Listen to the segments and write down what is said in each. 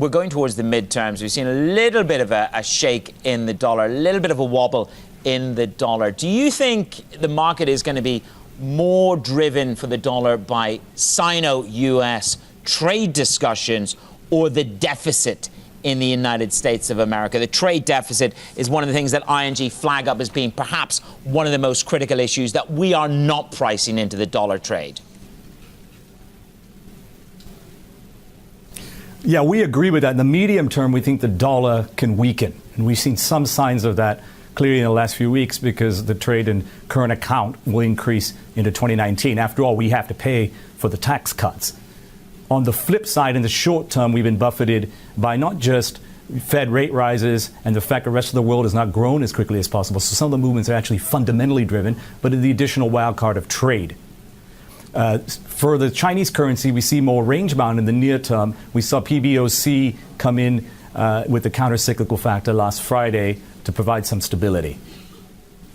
we're going towards the midterms. We've seen a little bit of a shake in the dollar, a little bit of a wobble in the dollar. Do you think the market is going to be more driven for the dollar by Sino-US trade discussions or the deficit in the United States of America? The trade deficit is one of the things that ING flag up as being perhaps one of the most critical issues that we are not pricing into the dollar trade. Yeah, we agree with that. In the medium term, we think the dollar can weaken. And we've seen some signs of that clearly in the last few weeks because the trade and current account will increase into 2019. After all, we have to pay for the tax cuts. On the flip side, in the short term, we've been buffeted by not just Fed rate rises and the fact the rest of the world has not grown as quickly as possible. So some of the movements are actually fundamentally driven, but the additional wild card of trade. For the Chinese currency, we see more range bound in the near term. We saw PBOC come in with the counter-cyclical factor last Friday to provide some stability.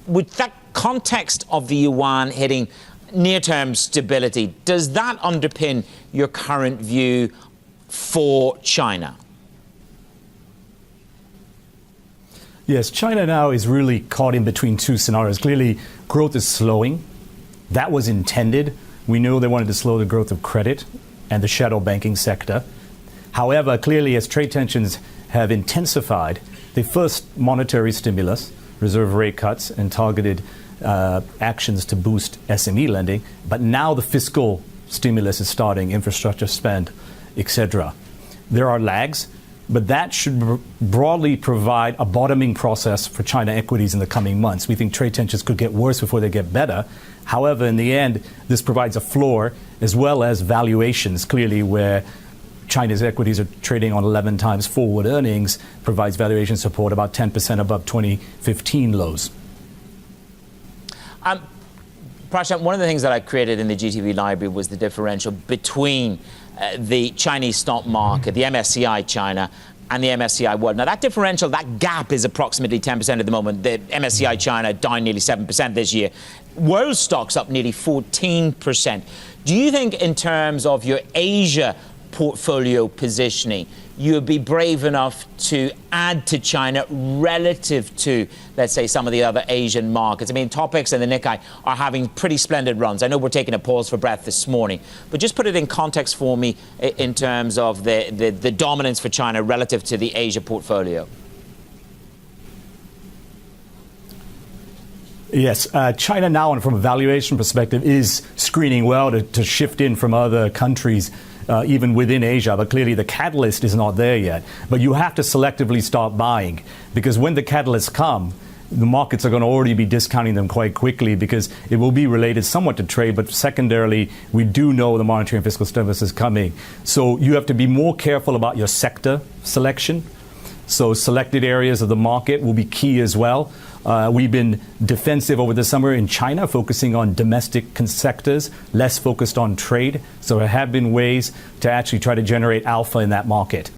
With that context of the yuan hitting near-term stability, does that underpin your current view for China? Yes, China now is really caught in between two scenarios. Clearly, growth is slowing. That was intended. We knew they wanted to slow the growth of credit and the shadow banking sector. However, clearly, as trade tensions have intensified, the first monetary stimulus, reserve rate cuts, and targeted actions to boost SME lending, but now the fiscal stimulus is starting, infrastructure spend, etc. There are lags, but that should broadly provide a bottoming process for China equities in the coming months. We think trade tensions could get worse before they get better. However, in the end, this provides a floor as well as valuations, clearly where China's equities are trading on 11 times forward earnings, provides valuation support about 10% above 2015 lows. Prashant, one of the things that I created in the GTV library was the differential between the Chinese stock market, the MSCI China, and the MSCI World. Now, that differential, that gap is approximately 10% at the moment. The MSCI China down nearly 7% this year. World stocks up nearly 14%. Do you think in terms of your Asia portfolio positioning, you would be brave enough to add to China relative to, let's say, some of the other Asian markets? I mean, Topics and the Nikkei are having pretty splendid runs. I know we're taking a pause for breath this morning, but just put it in context for me in terms of the dominance for China relative to the Asia portfolio. Yes, China now, and from a valuation perspective, is screening well to shift in from other countries, even within Asia. But clearly the catalyst is not there yet. But you have to selectively start buying, because when the catalysts come, the markets are going to already be discounting them quite quickly, because it will be related somewhat to trade, but secondarily, we do know the monetary and fiscal stimulus is coming. So you have to be more careful about your sector selection. So selected areas of the market will be key as well. We've been defensive over the summer in China, focusing on domestic sectors, less focused on trade. So there have been ways to actually try to generate alpha in that market.